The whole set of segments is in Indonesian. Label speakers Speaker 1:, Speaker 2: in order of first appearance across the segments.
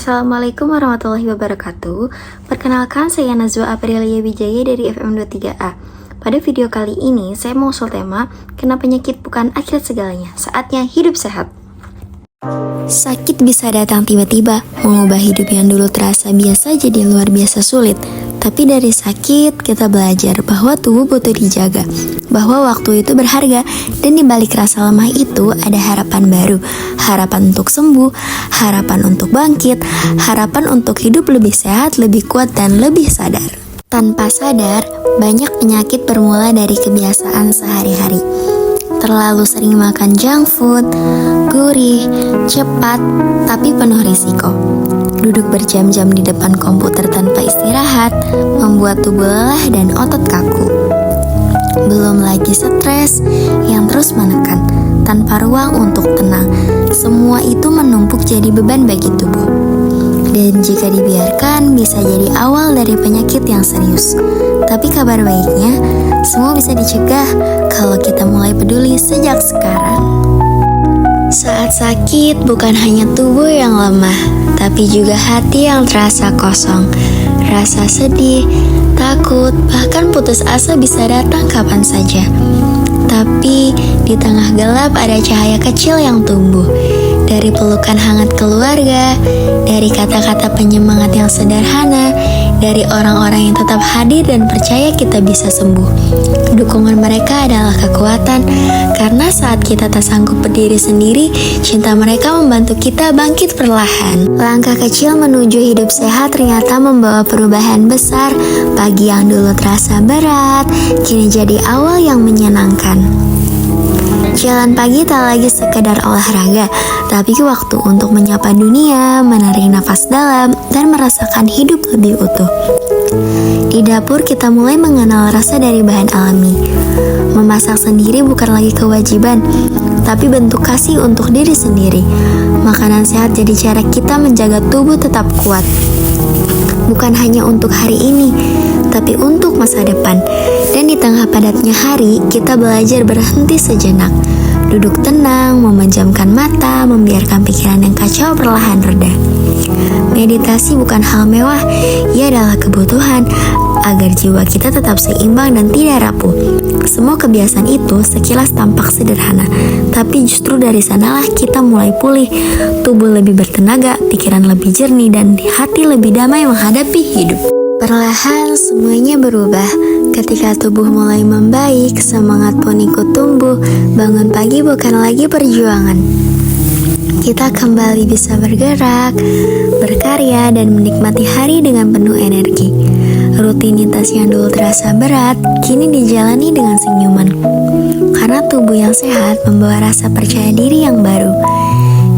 Speaker 1: Assalamualaikum warahmatullahi wabarakatuh. Perkenalkan, saya Nazwa Aprilia Wijaya dari FM23A. Pada video kali ini, saya mau usul tema karena penyakit bukan akhir segalanya, saatnya hidup sehat. Sakit bisa datang tiba-tiba, mengubah hidup yang dulu terasa biasa jadi luar biasa sulit. Tapi dari sakit, kita belajar bahwa tubuh butuh dijaga, bahwa waktu itu berharga, dan di balik rasa lemah itu ada harapan baru, harapan untuk sembuh, harapan untuk bangkit, harapan untuk hidup lebih sehat, lebih kuat, dan lebih sadar. Tanpa sadar, banyak penyakit bermula dari kebiasaan sehari-hari. Terlalu sering makan junk food, gurih, cepat, tapi penuh risiko. Duduk berjam-jam di depan komputer tanpa istirahat, membuat tubuh lelah dan otot kaku. Belum lagi stres yang terus menekan, tanpa ruang untuk tenang. Semua itu menumpuk jadi beban bagi tubuh. Dan jika dibiarkan, bisa jadi awal dari penyakit yang serius. Tapi kabar baiknya, semua bisa dicegah kalau kita mulai peduli sejak sekarang. Saat sakit, bukan hanya tubuh yang lemah, tapi juga hati yang terasa kosong. Rasa sedih, takut, bahkan putus asa bisa datang kapan saja. Tapi di tengah gelap ada cahaya kecil yang tumbuh. Dari pelukan hangat keluarga, dari kata-kata penyemangat yang sederhana, dari orang-orang yang tetap hadir dan percaya kita bisa sembuh. Dukungan mereka adalah kekuatan, karena saat kita tak sanggup berdiri sendiri, cinta mereka membantu kita bangkit perlahan. Langkah kecil menuju hidup sehat ternyata membawa perubahan besar. Pagi yang dulu terasa berat, kini jadi awal yang menyenangkan. Jalan pagi tak lagi sekedar olahraga, tapi waktu untuk menyapa dunia, menarik nafas dalam, dan merasakan hidup lebih utuh. Di dapur kita mulai mengenal rasa dari bahan alami. Memasak sendiri bukan lagi kewajiban, tapi bentuk kasih untuk diri sendiri. Makanan sehat jadi cara kita menjaga tubuh tetap kuat. Bukan hanya untuk hari ini, tapi untuk masa depan. Dan di tengah padatnya hari, kita belajar berhenti sejenak. Duduk tenang, memejamkan mata, membiarkan pikiran yang kacau perlahan reda. Meditasi bukan hal mewah, ia adalah kebutuhan agar jiwa kita tetap seimbang dan tidak rapuh. Semua kebiasaan itu sekilas tampak sederhana, tapi justru dari sanalah kita mulai pulih. Tubuh lebih bertenaga, pikiran lebih jernih, dan hati lebih damai menghadapi hidup. Perlahan semuanya berubah. Ketika tubuh mulai membaik, semangat pun ikut tumbuh. Bangun pagi bukan lagi perjuangan. Kita kembali bisa bergerak, berkarya, dan menikmati hari dengan penuh energi. Rutinitas yang dulu terasa berat, kini dijalani dengan senyuman. Karena tubuh yang sehat membawa rasa percaya diri yang baru.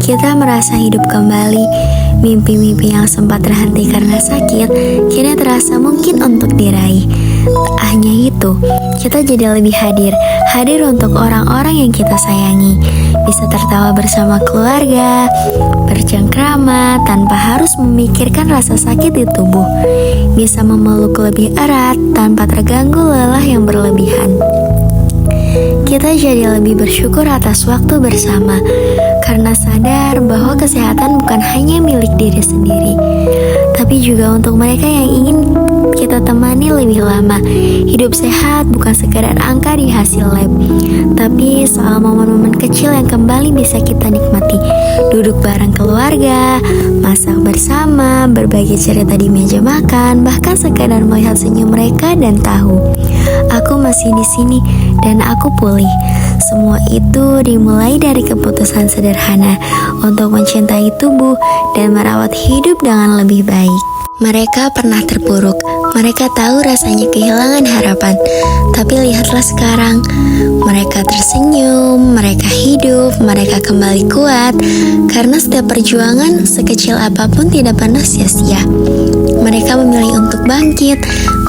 Speaker 1: Kita merasa hidup kembali. Mimpi-mimpi yang sempat terhenti karena sakit, kini terasa mungkin untuk diraih. Tak hanya itu, kita jadi lebih hadir untuk orang-orang yang kita sayangi. Bisa tertawa bersama keluarga, bercengkrama tanpa harus memikirkan rasa sakit di tubuh. Bisa memeluk lebih erat tanpa terganggu lelah yang berlebihan. Kita jadi lebih bersyukur atas waktu bersama, karena sadar bahwa kesehatan bukan hanya milik diri sendiri, tapi juga untuk mereka yang ingin kita temani lebih lama. Hidup sehat bukan sekedar angka di hasil lab, tapi soal momen-momen kecil yang kembali bisa kita nikmati. Duduk bareng keluarga, masak bersama, berbagi cerita di meja makan, bahkan sekadar melihat senyum mereka dan tahu aku masih di sini dan aku pulih. Semua itu dimulai dari keputusan sederhana untuk mencintai tubuh dan merawat hidup dengan lebih baik. Mereka pernah terpuruk, mereka tahu rasanya kehilangan harapan. Tapi lihatlah sekarang, mereka tersenyum, mereka hidup, mereka kembali kuat. Karena setiap perjuangan, sekecil apapun tidak pernah sia-sia. Mereka memilih untuk bangkit,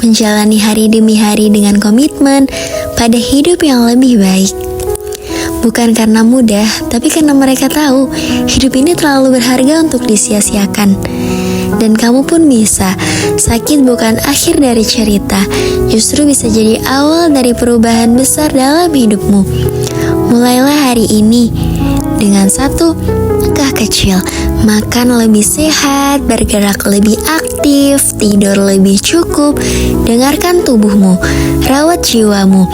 Speaker 1: menjalani hari demi hari dengan komitmen pada hidup yang lebih baik. Bukan karena mudah, tapi karena mereka tahu hidup ini terlalu berharga untuk disia-siakan. Dan kamu pun bisa. Sakit bukan akhir dari cerita, justru bisa jadi awal dari perubahan besar dalam hidupmu. Mulailah hari ini dengan satu langkah kecil. Makan lebih sehat, bergerak lebih aktif, tidur lebih cukup, dengarkan tubuhmu, rawat jiwamu.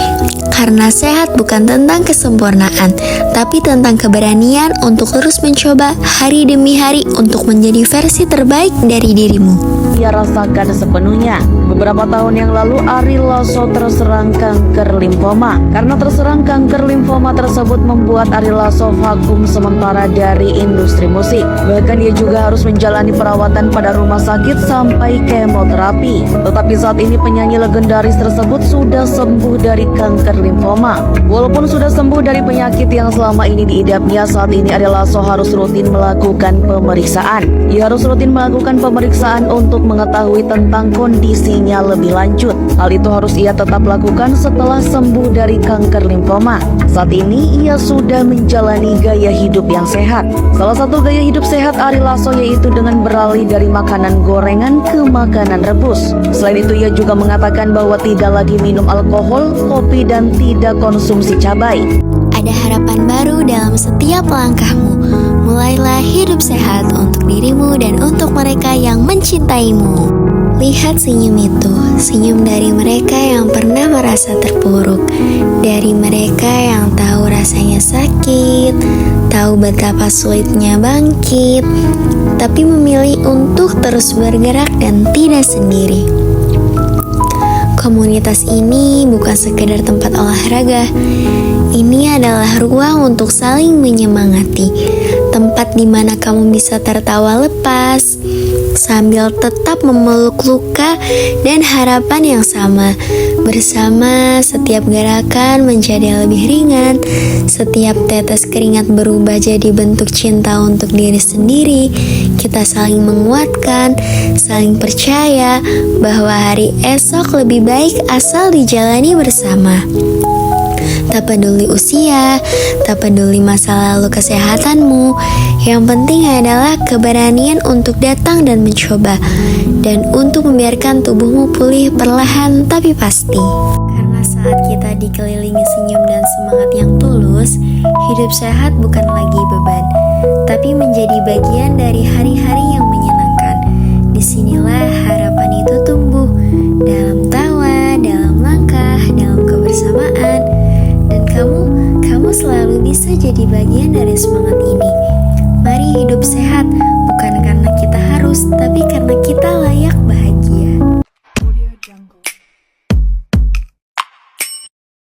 Speaker 1: Karena sehat bukan tentang kesempurnaan, tapi tentang keberanian untuk terus mencoba hari demi hari untuk menjadi versi terbaik dari dirimu.
Speaker 2: Ia rasakan sepenuhnya. Beberapa tahun yang lalu Ari Lasso terserang kanker limfoma. Karena terserang kanker limfoma tersebut membuat Ari Lasso vakum sementara dari industri musik. Bahkan ia juga harus menjalani perawatan pada rumah sakit sampai kemoterapi. Tetapi saat ini penyanyi legendaris tersebut sudah sembuh dari kanker limfoma. Walaupun sudah sembuh dari penyakit yang selama ini diidapnya, saat ini Ari Lasso harus rutin melakukan pemeriksaan. Ia harus rutin melakukan pemeriksaan untuk mengetahui tentang kondisinya lebih lanjut. Hal itu harus ia tetap lakukan setelah sembuh dari kanker limfoma. Saat ini ia sudah menjalani gaya hidup yang sehat. Salah satu gaya hidup sehat Ari Lasso yaitu dengan beralih dari makanan gorengan ke makanan rebus. Selain itu ia juga mengatakan bahwa tidak lagi minum alkohol, kopi, dan tidak konsumsi cabai.
Speaker 1: Ada harapan baru dalam setiap langkahmu. Mulailah hidup sehat untuk dirimu dan untuk mereka yang mencintaimu. Lihat senyum itu, senyum dari mereka yang pernah merasa terpuruk, dari mereka yang tahu rasanya sakit, tahu betapa sulitnya bangkit, tapi memilih untuk terus bergerak dan tidak sendiri. Komunitas ini bukan sekedar tempat olahraga. Ini adalah ruang untuk saling menyemangati. Tempat di mana kamu bisa tertawa lepas sambil tetap memeluk luka dan harapan yang sama. Bersama, setiap gerakan menjadi lebih ringan. Setiap tetes keringat berubah jadi bentuk cinta untuk diri sendiri. Kita saling menguatkan, saling percaya bahwa hari esok lebih baik asal dijalani bersama. Tak peduli usia, tak peduli masa lalu kesehatanmu, yang penting adalah keberanian untuk datang dan mencoba, dan untuk membiarkan tubuhmu pulih perlahan tapi pasti. Karena saat kita dikelilingi senyum dan semangat yang tulus, hidup sehat bukan lagi beban, tapi menjadi bagian dari hari-hari yang menyenangkan. Disinilah harapan itu tumbuh, dalam tawa, dalam langkah, dalam kebersamaan. Dan kamu selalu bisa jadi bagian dari semangat ini.